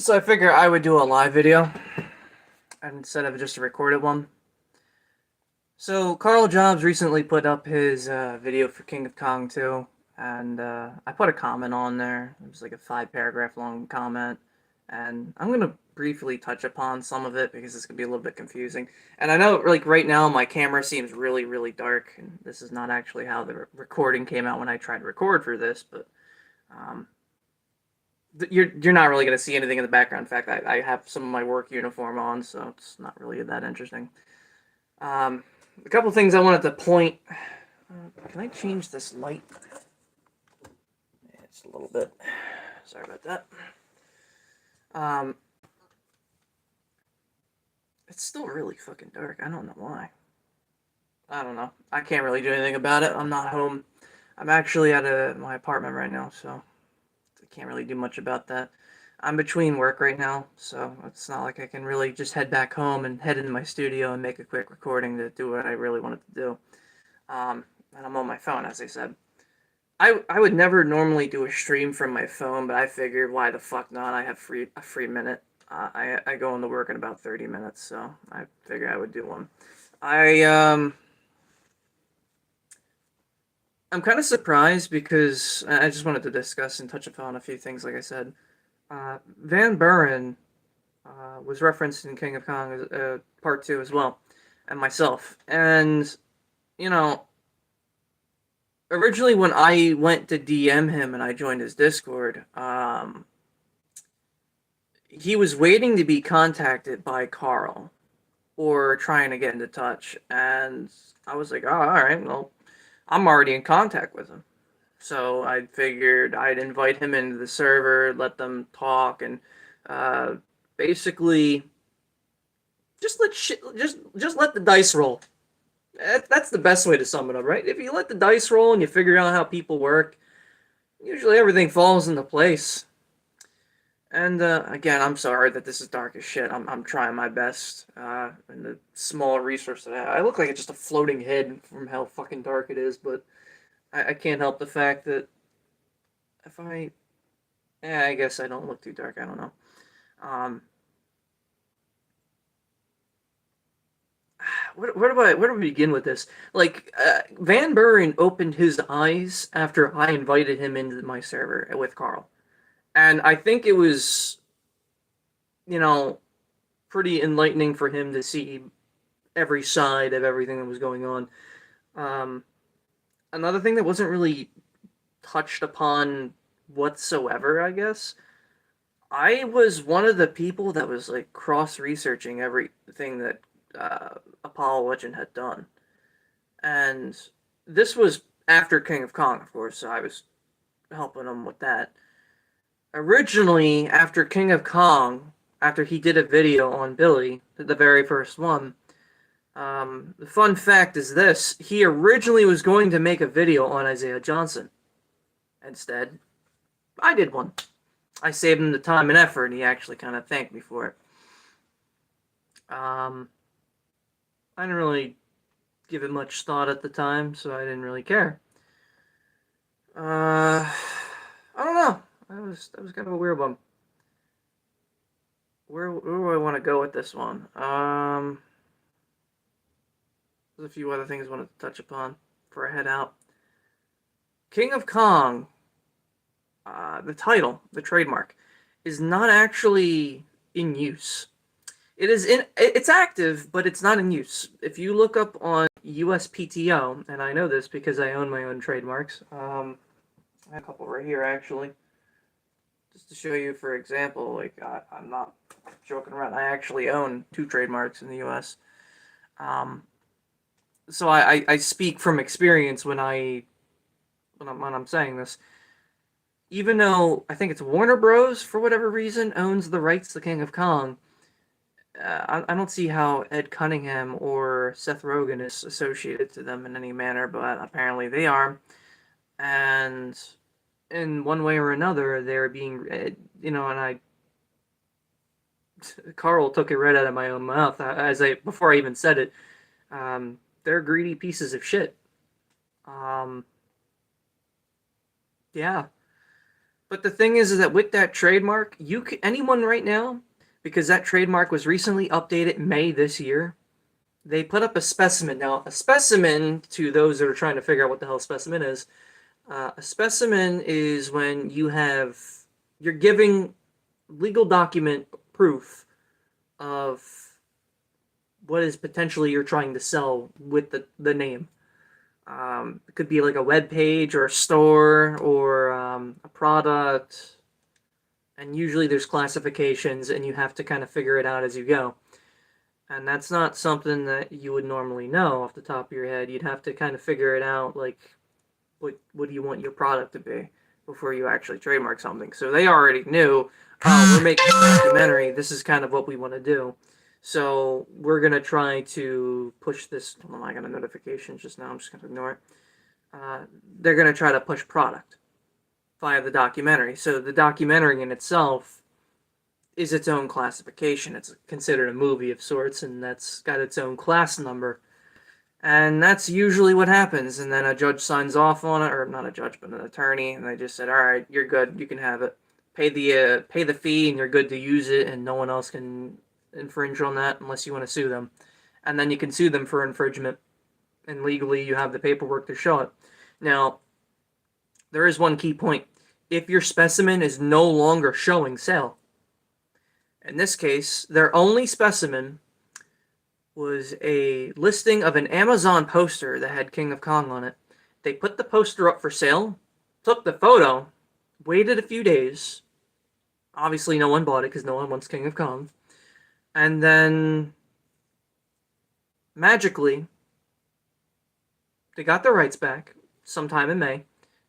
So I figure I would do a live video instead of just a recorded one. So Carl Jobs recently put up his video for King of Kong 2, and I put a comment on there. It was like a 5 paragraph long comment, and I'm gonna briefly touch upon some of it because it's gonna be a little bit confusing. And I know, like right now, my camera seems really dark, and this is not actually how the recording came out when I tried to record for this, but um, you're not really going to see anything in the background. In fact, I have some of my work uniform on, so it's not really that interesting. A couple things I wanted to point. Can I change this light? It's a little bit. Sorry about that. Um, it's still really fucking dark. I don't know why. I don't know. I can't really do anything about it. I'm not home. I'm actually at my apartment right now, so I can't really do much about that. I'm between work right now, so it's not like I can really just head back home and head into my studio and make a quick recording to do what I really wanted to do. And I'm on my phone, as I said. I would never normally do a stream from my phone, but I figured why the fuck not? I have a free minute. I go into work in about 30 minutes, so I figured I would do one. I'm kind of surprised because I just wanted to discuss and touch upon a few things, like I said. Van Buren was referenced in King of Kong Part 2 as well, and myself. And, you know, originally when I went to DM him and I joined his Discord, he was waiting to be contacted by Carl or trying to get into touch. And I was like, oh, all right, well, I'm already in contact with him. So I figured I'd invite him into the server, let them talk, and basically just let the dice roll. That's the best way to sum it up, right? If you let the dice roll and you figure out how people work, usually everything falls into place. And again, I'm sorry that this is dark as shit. I'm trying my best in the small resource that I have. I look like just a floating head from how fucking dark it is, but I can't help the fact that if I guess I don't look too dark. I don't know. Um, where do we begin with this? Like, Van Buren opened his eyes after I invited him into my server with Carl, and I think it was, you know, pretty enlightening for him to see every side of everything that was going on. Um, Another thing that wasn't really touched upon whatsoever, I guess. I was one of the people that was like cross researching everything that Apollo Legend had done. And this was after King of Kong, of course, so I was helping him with that. Originally, after King of Kong, after he did a video on Billy, the very first one, the fun fact is this: he originally was going to make a video on Isaiah Johnson. Instead, I did one. I saved him the time and effort, and he actually kind of thanked me for it. I didn't really give it much thought at the time, so I didn't really care. I don't know. That was kind of a weird one. Where do I want to go with this one? There's a few other things I wanted to touch upon before I head out. King of Kong, the title, the trademark, is not actually in use. It's active, but it's not in use. If you look up on USPTO, and I know this because I own my own trademarks. I have a couple right here actually, just to show you, for example. Like I'm not joking around. I actually own 2 trademarks in the U.S. So I speak from experience when I'm saying this. Even though I think it's Warner Bros. For whatever reason owns the rights to King of Kong, I don't see how Ed Cunningham or Seth Rogen is associated to them in any manner, but apparently they are. And in one way or another, they're being, and Carl took it right out of my own mouth before I even said it. They're greedy pieces of shit. Yeah. But the thing is that with that trademark, anyone right now, because that trademark was recently updated May this year, they put up a specimen. Now, a specimen, to those that are trying to figure out what the hell a specimen is, a specimen is when you're giving legal document proof of what is potentially you're trying to sell with the name. It could be like a web page or a store or a product, and usually there's classifications, and you have to kind of figure it out as you go. And that's not something that you would normally know off the top of your head. You'd have to kind of figure it out, like what do you want your product to be before you actually trademark something. So they already knew, oh, we're making a documentary. This is kind of what we want to do. So we're gonna try to push this. Hold on, I got a notification just now. I'm just gonna ignore it. They're gonna try to push product via the documentary. So the documentary in itself is its own classification. It's considered a movie of sorts, and that's got its own class number. And that's usually what happens. And then a judge signs off on it, or not a judge, but an attorney, and they just said, "All right, you're good. You can have it. Pay the fee, and you're good to use it, and no one else can infringe on that unless you want to sue them." And then you can sue them for infringement, and legally you have the paperwork to show it. Now, there is one key point. If your specimen is no longer showing sale, in this case, their only specimen was a listing of an Amazon poster that had King of Kong on it. They put the poster up for sale, took the photo, waited a few days. Obviously, no one bought it because no one wants King of Kong. And then, magically, they got their rights back sometime in May.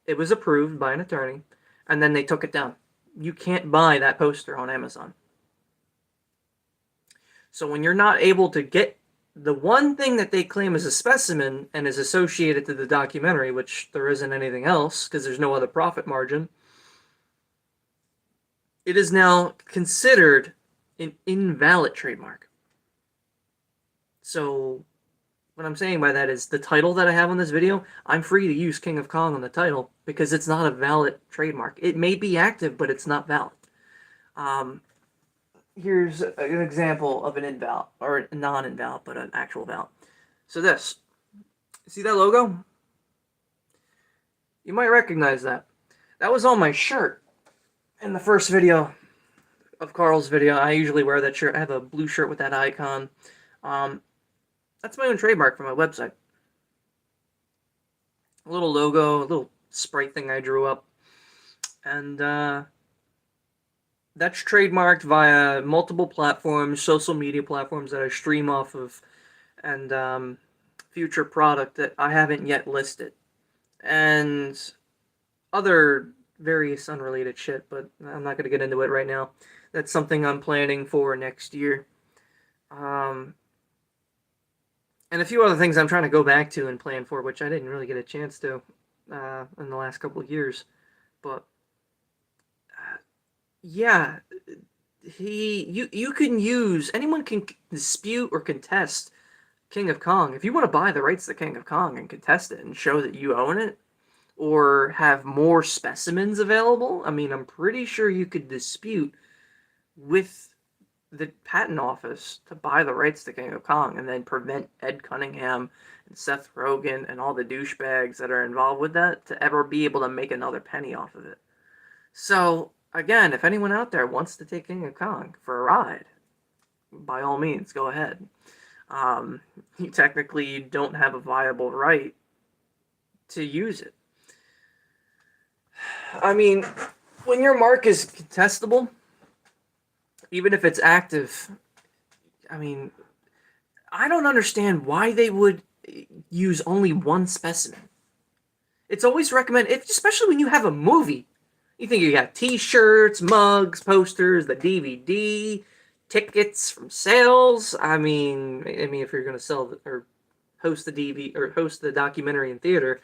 It was approved by an attorney, and then they took it down. You can't buy that poster on Amazon. So when you're not able to get the one thing that they claim is a specimen and is associated to the documentary, which there isn't anything else because there's no other profit margin, it is now considered an invalid trademark. So what I'm saying by that is the title that I have on this video, I'm free to use King of Kong on the title because it's not a valid trademark. It may be active, but it's not valid. Here's an example of an invalid, or a non-invalid, but an actual valid. So this, see that logo? You might recognize that. That was on my shirt in the first video of Karl's video. I usually wear that shirt. I have a blue shirt with that icon. That's my own trademark for my website. A little logo, a little sprite thing I drew up. And that's trademarked via multiple platforms, social media platforms that I stream off of, and future product that I haven't yet listed. And other various unrelated shit, but I'm not going to get into it right now. That's something I'm planning for next year. And a few other things I'm trying to go back to and plan for, which I didn't really get a chance to in the last couple of years. But yeah, you can use, anyone can dispute or contest King of Kong. If you want to buy the rights to King of Kong and contest it and show that you own it, or have more specimens available, I mean, I'm pretty sure you could dispute with the patent office to buy the rights to King of Kong and then prevent Ed Cunningham and Seth Rogen and all the douchebags that are involved with that to ever be able to make another penny off of it. So, again, if anyone out there wants to take King of Kong for a ride, by all means, go ahead. You technically don't have a viable right to use it. I mean, when your mark is contestable, even if it's active, I mean, I don't understand why they would use only one specimen. It's always recommended, especially when you have a movie. You think you got t-shirts, mugs, posters, the DVD, tickets from sales. I mean, if you're going to sell or host the DVD or host the documentary in theater,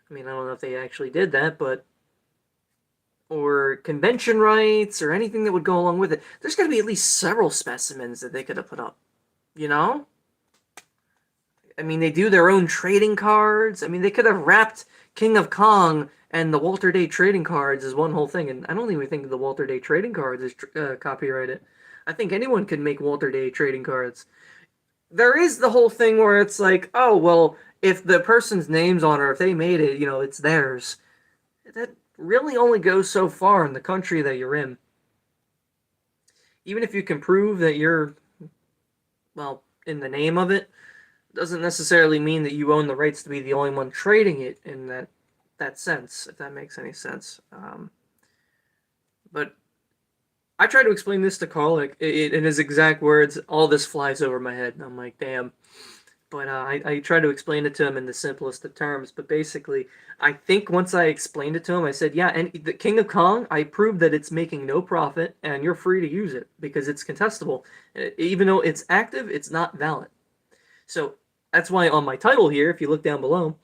I mean, I don't know if they actually did that, but or convention rights or anything that would go along with it. There's got to be at least several specimens that they could have put up, you know? I mean, they do their own trading cards. I mean, they could have wrapped King of Kong And the Walter Day trading cards is one whole thing, and I don't even think the Walter Day trading cards is copyrighted. I think anyone can make Walter Day trading cards. There is the whole thing where it's like, oh well, if the person's name's on it, if they made it, it's theirs. That really only goes so far in the country that you're in. Even if you can prove that you're, well, in the name of it, doesn't necessarily mean that you own the rights to be the only one trading it in that sense, if that makes any sense. But I try to explain this to Carl, like in his exact words. All this flies over my head, and I'm like, damn. But I try to explain it to him in the simplest of terms. But basically, I think once I explained it to him, I said, yeah, and the King of Kong, I proved that it's making no profit, and you're free to use it because it's contestable. Even though it's active, it's not valid. So that's why on my title here, if you look down below,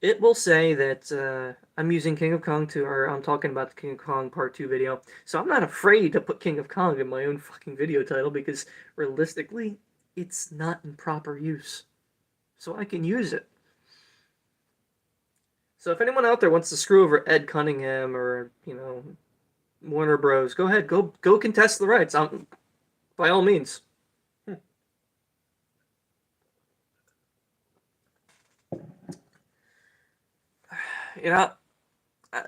it will say that I'm using King of Kong or I'm talking about the King of Kong Part 2 video. So I'm not afraid to put King of Kong in my own fucking video title because realistically, it's not in proper use. So I can use it. So if anyone out there wants to screw over Ed Cunningham or, Warner Bros., go ahead, go contest the rights. By all means. You know,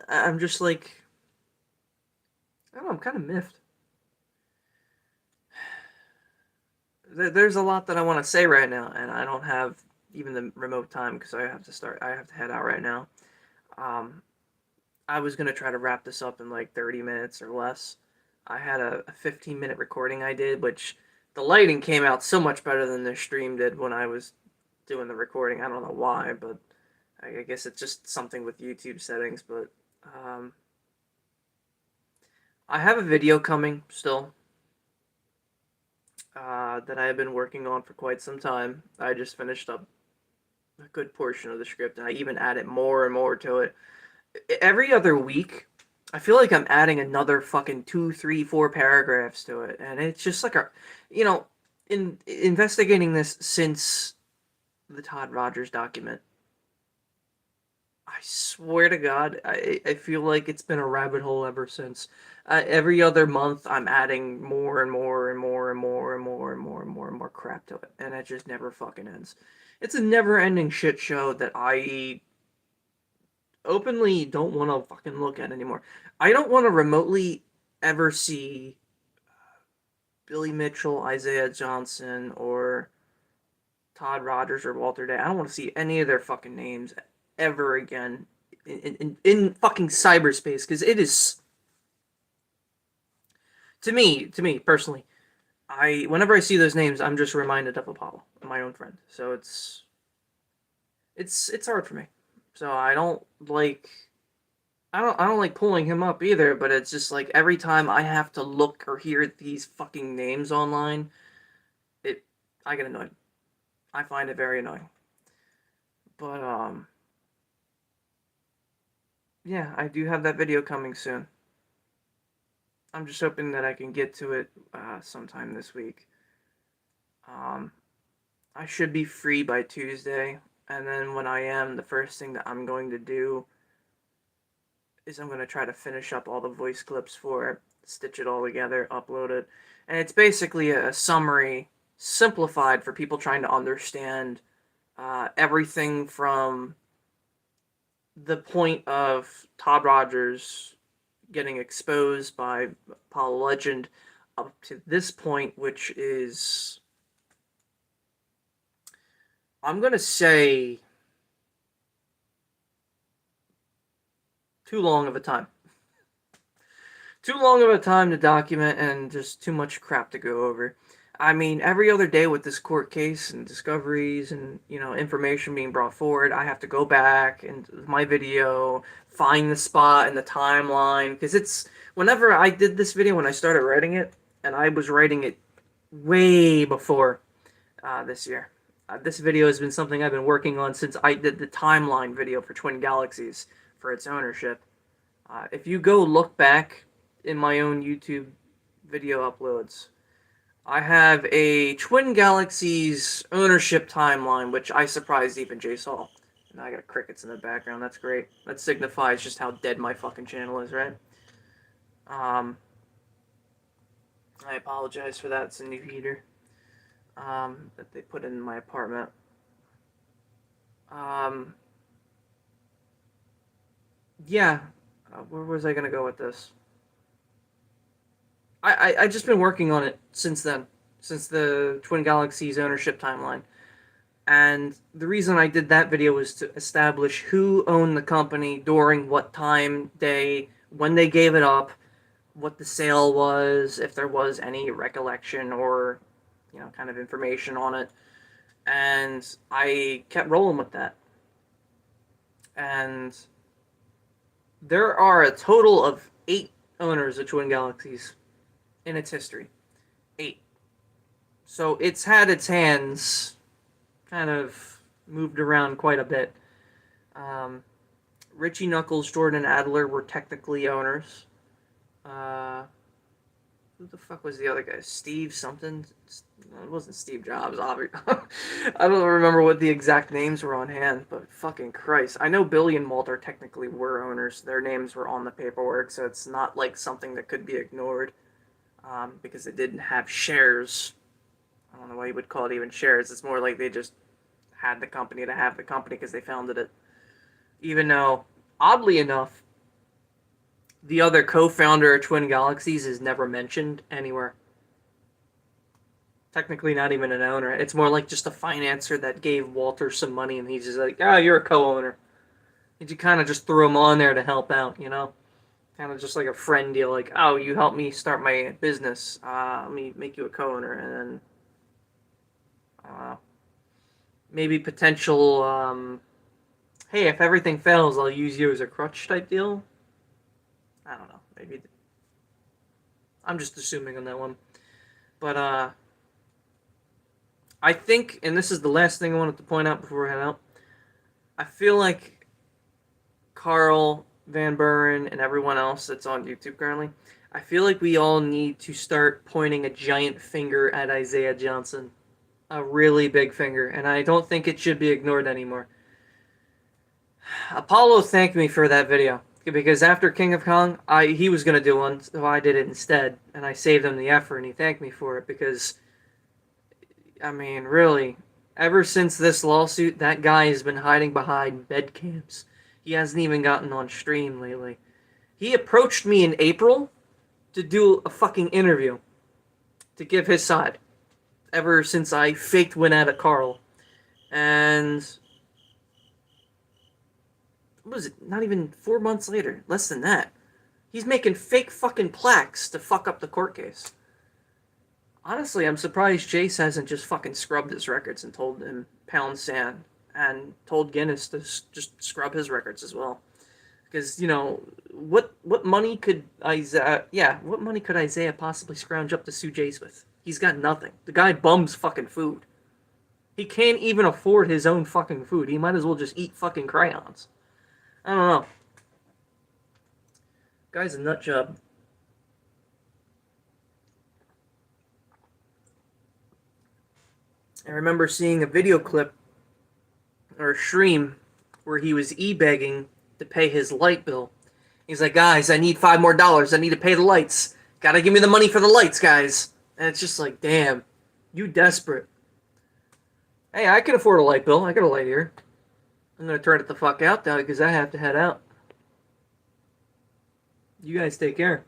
I'm just like, I don't know, I'm kind of miffed. There's a lot that I want to say right now, and I don't have even the remote time because I have to head out right now. Um, I was going to try to wrap this up in like 30 minutes or less. I had a 15-minute recording I did, which the lighting came out so much better than the stream did when I was doing the recording. I don't know why, but I guess it's just something with YouTube settings. But I have a video coming still that I have been working on for quite some time. I just finished up a good portion of the script, and I even added more and more to it. Every other week, I feel like I'm adding another fucking 2, 3, 4 paragraphs to it, and it's just like in investigating this since the Todd Rogers document. I swear to God, I feel like it's been a rabbit hole ever since. Every other month, I'm adding more and more and more and more and more and more and more and more crap to it, and it just never fucking ends. It's a never-ending shit show that I openly don't want to fucking look at anymore. I don't want to remotely ever see Billy Mitchell, Isaiah Johnson, or Todd Rogers or Walter Day. I don't want to see any of their fucking names ever again in fucking cyberspace because it is to me personally. Whenever I see those names, I'm just reminded of Apollo, my own friend. So it's hard for me. So I don't like pulling him up either, but it's just like every time I have to look or hear these fucking names online, I get annoyed. I find it very annoying. But yeah, I do have that video coming soon. I'm just hoping that I can get to it sometime this week. Um, I should be free by Tuesday, and then when I am, the first thing that I'm going to do is I'm going to try to finish up all the voice clips for it, stitch it all together, upload it. And it's basically a summary, simplified for people trying to understand everything from the point of Todd Rogers getting exposed by Apollo Legend up to this point, which is, I'm going to say, too long of a time. Too long of a time to document and just too much crap to go over. I mean, every other day with this court case and discoveries and, information being brought forward, I have to go back and my video, find the spot in the timeline. Because whenever I did this video, when I started writing it, and I was writing it way before this year. This video has been something I've been working on since I did the timeline video for Twin Galaxies for its ownership. If you go look back in my own YouTube video uploads, I have a Twin Galaxies ownership timeline, which I surprised even Jay Saul. Now I got crickets in the background. That's great. That signifies just how dead my fucking channel is, right? Um, I apologize for that. It's a new heater that they put in my apartment. Um, yeah. Where was I gonna go with this? I just been working on it since then, since the Twin Galaxies ownership timeline. And the reason I did that video was to establish who owned the company during what time, day, when they gave it up, what the sale was, if there was any recollection or, kind of information on it. And I kept rolling with that. And there are a total of 8 owners of Twin Galaxies in its history. 8. So it's had its hands kind of moved around quite a bit. Um, Richie Knuckles, Jordan Adler were technically owners. Who the fuck was the other guy? Steve something? No, it wasn't Steve Jobs, obviously. I don't remember what the exact names were on hand, but fucking Christ. I know Billy and Walter technically were owners. Their names were on the paperwork, so it's not like something that could be ignored, because they didn't have shares. I don't know why you would call it even shares. It's more like they just had the company to have the company because they founded it. Even though, oddly enough, the other co-founder of Twin Galaxies is never mentioned anywhere. Technically not even an owner. It's more like just a financer that gave Walter some money and he's just like, you're a co-owner. And you kind of just threw him on there to help out, Kind of just like a friend deal, like, oh, you help me start my business. Let me make you a co-owner. And then, maybe potential, hey, if everything fails, I'll use you as a crutch type deal. I don't know. Maybe. I'm just assuming on that one. But, I think, and this is the last thing I wanted to point out before we head out, I feel like Karl, Van Buren, and everyone else that's on YouTube currently, I feel like we all need to start pointing a giant finger at Isaiah Johnson. A really big finger, and I don't think it should be ignored anymore. Apollo thanked me for that video, because after King of Kong, he was going to do one, so I did it instead, and I saved him the effort, and he thanked me for it, because I mean, really, ever since this lawsuit, that guy has been hiding behind bed cams. He hasn't even gotten on stream lately. He approached me in April to do a fucking interview to give his side. Ever since I faked went out of Karl. And what was it? Not even 4 months later. Less than that. He's making fake fucking plaques to fuck up the court case. Honestly, I'm surprised Jace hasn't just fucking scrubbed his records and told him pound sand and told Guinness to just scrub his records as well. Because, what money could Isaiah possibly scrounge up to sue Jace with? He's got nothing. The guy bums fucking food. He can't even afford his own fucking food. He might as well just eat fucking crayons. I don't know. Guy's a nut job. I remember seeing a video clip or a stream where he was e-begging to pay his light bill. He's like, guys, I need $5 more. I need to pay the lights. Gotta give me the money for the lights, guys. And it's just like, damn, you desperate. Hey, I can afford a light bill. I got a light here. I'm gonna turn it the fuck out now because I have to head out. You guys take care.